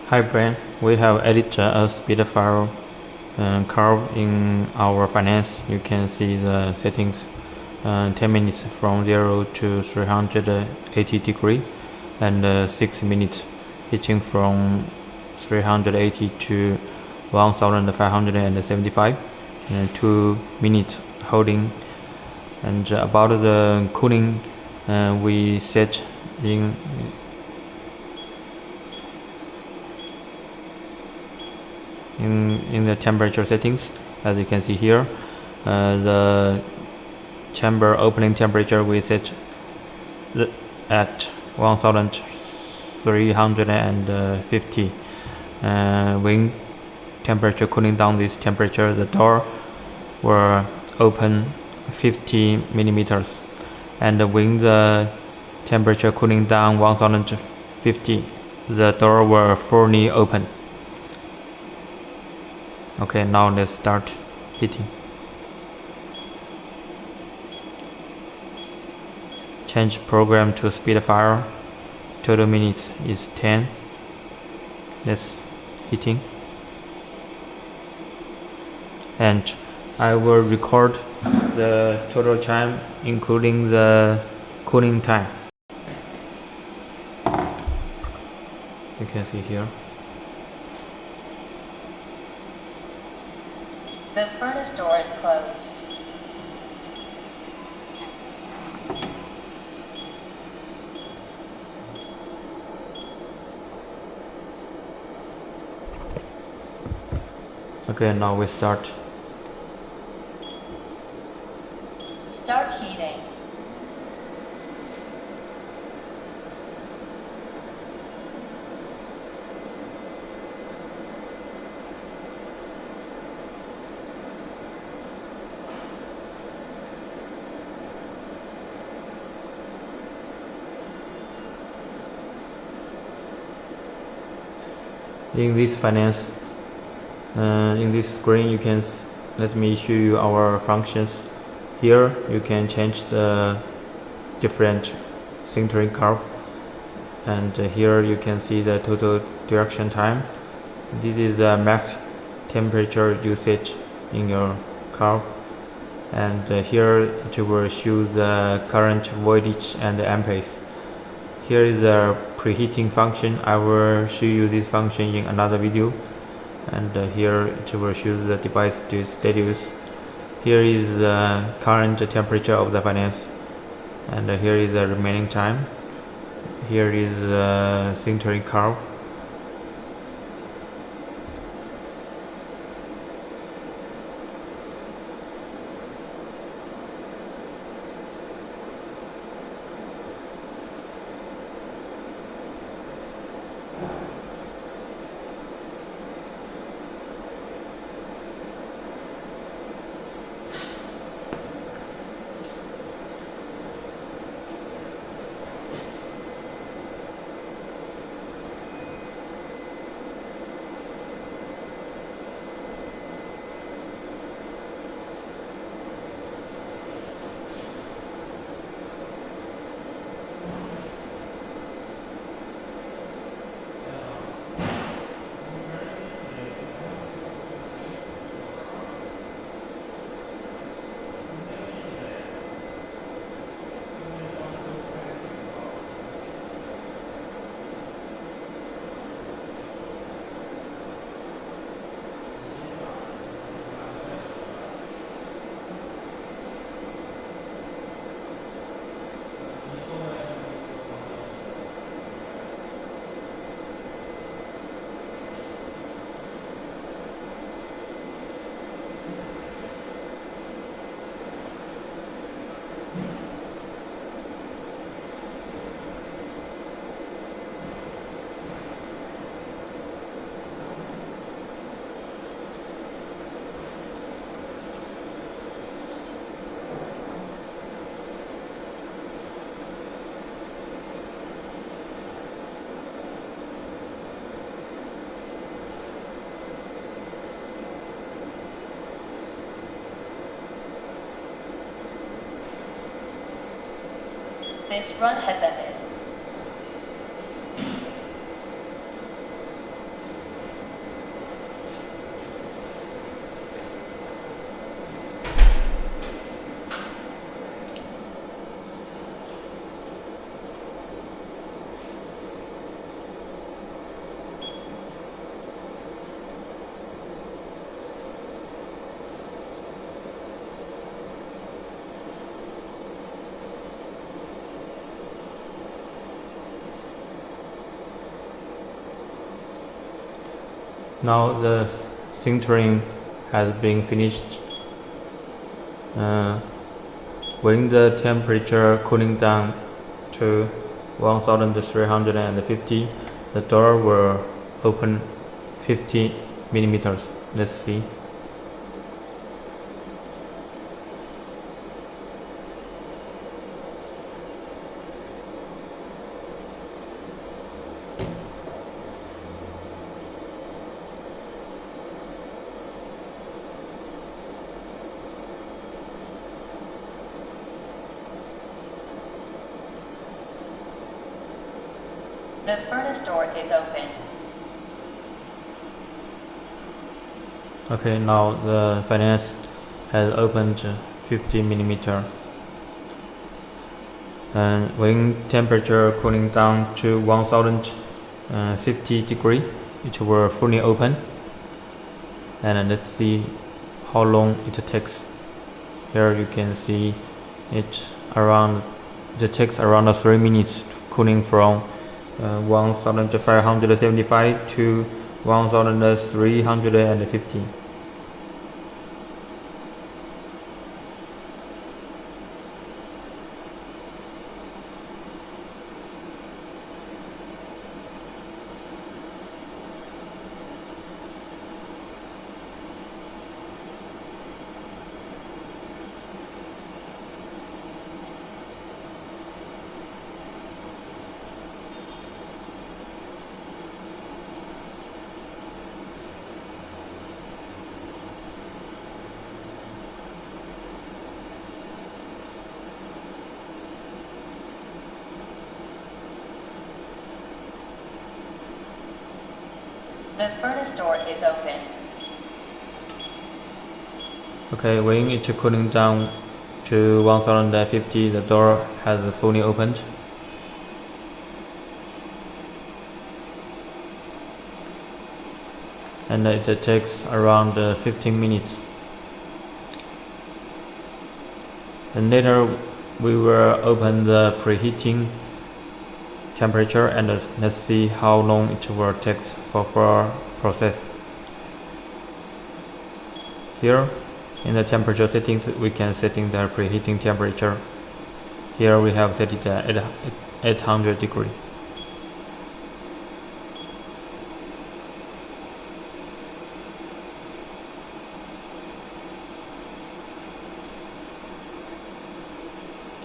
Hi Brian, we have edited a speed file curve in our finance. You can see the settings 10 minutes from 0 to 380 degree and 6 minutes hitching from 380 to 1575 and 2 minutes holding. And about the cooling, we set in the temperature settings. As you can see here, the chamber opening temperature we set at 1350. When temperature cooling down this temperature, the door will open 50 millimeters, and when the temperature cooling down 1050, the door will fully open. Okay, now let's start heating. Change program to speed fire. Total minutes is 10. Let's heating. And I will record the total time including the cooling time. You can see here. The furnace door is closed. Okay, now we start. Start heating. In this finance, in this screen, you can let me show you our functions. Here you can change the different sintering curve, and here you can see the total direction time. This is the max temperature usage in your curve, and here it will show the current voltage and the amperes. Here is the preheating function. I will show you this function in another video. And here it will show the device status. Here is the current temperature of the finance, and here is the remaining time. Here is the sintering curve. This run has ended. Now the sintering has been finished. When the temperature cooling down to 1350, the door will open 50 millimeters. Let's see. The furnace door is open. Okay, now the furnace has opened 50 millimeter. And when temperature cooling down to 1050 degree, it will fully open. And let's see how long it takes. Here you can see it takes around 3 minutes cooling from 1575 to 1350. The furnace door is open. Okay, when it's cooling down to 1050, the door has fully opened. And it takes around 15 minutes. And later we will open the preheating temperature and let's see how long it will take for process. Here in the temperature settings we can setting the preheating temperature. Here we have set it at 800 degree.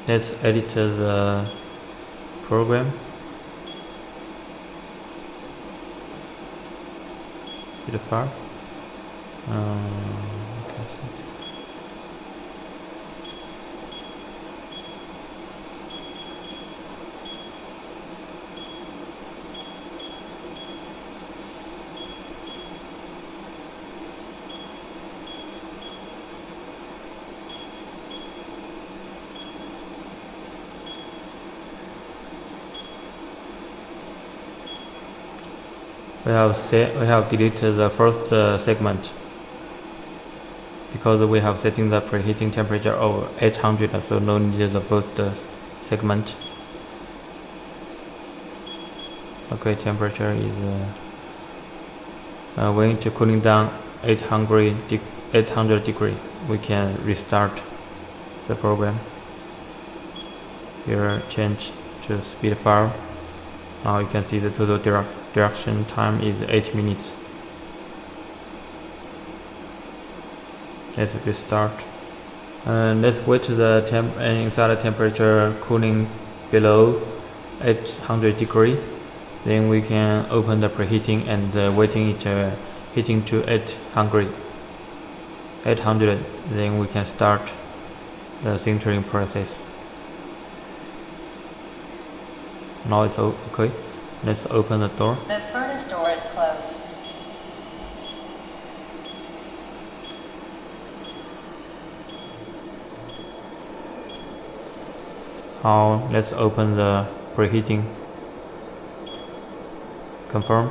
Let's edit the program. The file. Okay. We have deleted the first segment because we have setting the preheating temperature of 800, so no need the first segment. Okay, temperature is when it's cooling down 800 degree, we can restart the program. Here change to speed file. Now you can see the total direction time is 8 minutes. Let's restart. Let's wait the inside temperature cooling below 800 degree. Then we can open the preheating and waiting it heating to 800. Then we can start the sintering process. Now it's okay. Let's open the door. The furnace door is closed. Now let's open the preheating. Confirm.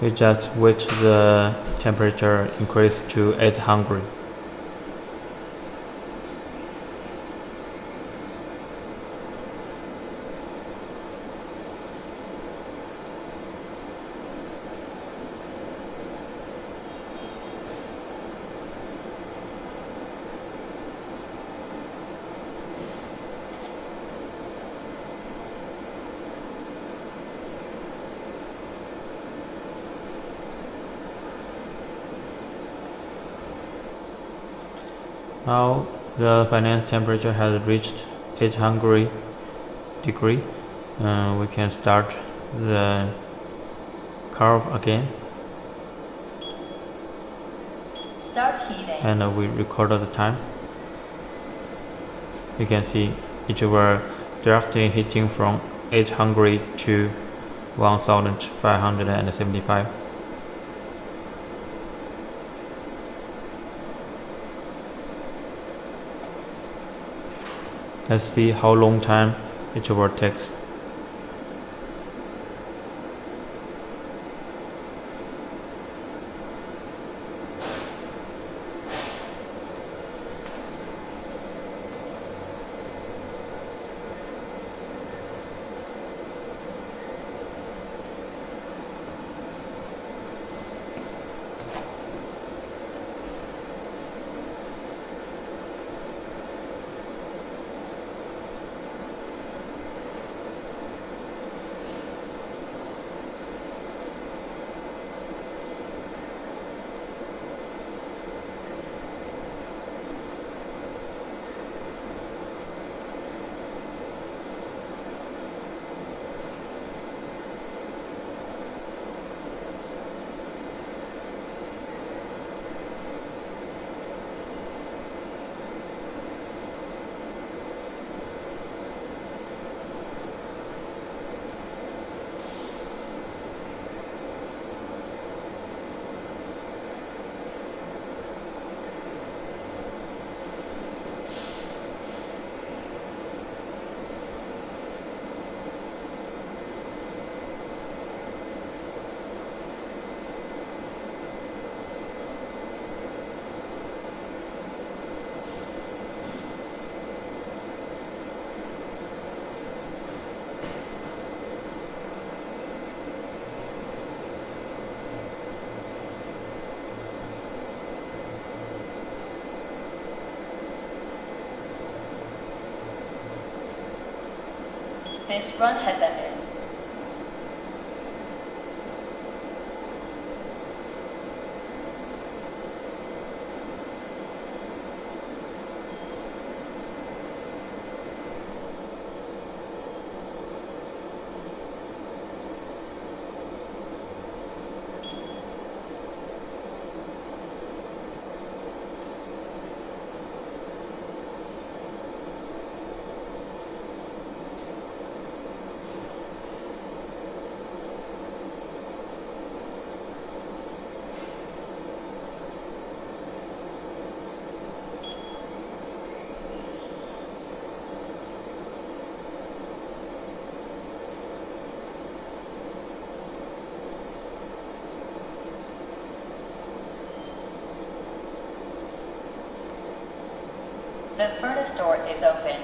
We just wait the temperature increase to 800. Now the finance temperature has reached 800 degree. We can start the curve again. Start heating. And we recorded the time. You can see it were directly heating from 800 to 1575. Let's see how long time it will take. This run has ended. The furnace door is open.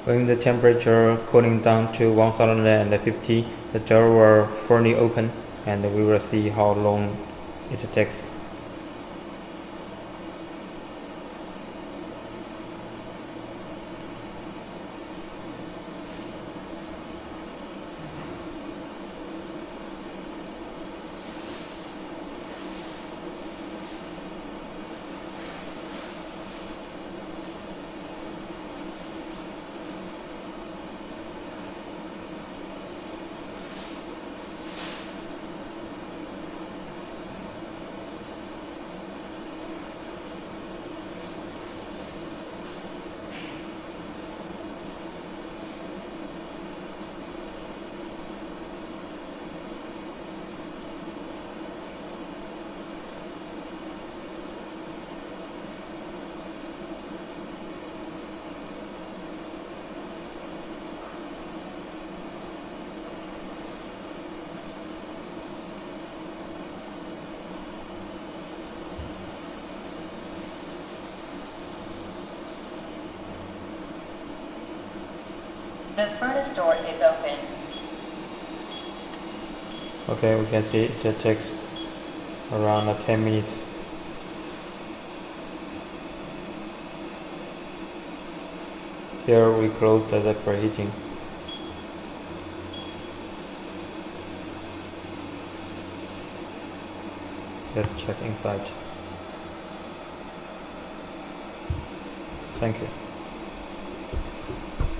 When the temperature cooling down to 1050, the door will fully open, and we will see how long it takes. The furnace door is open. Okay, we can see it just takes around 10 minutes. Here we close the preheating. Let's check inside. Thank you.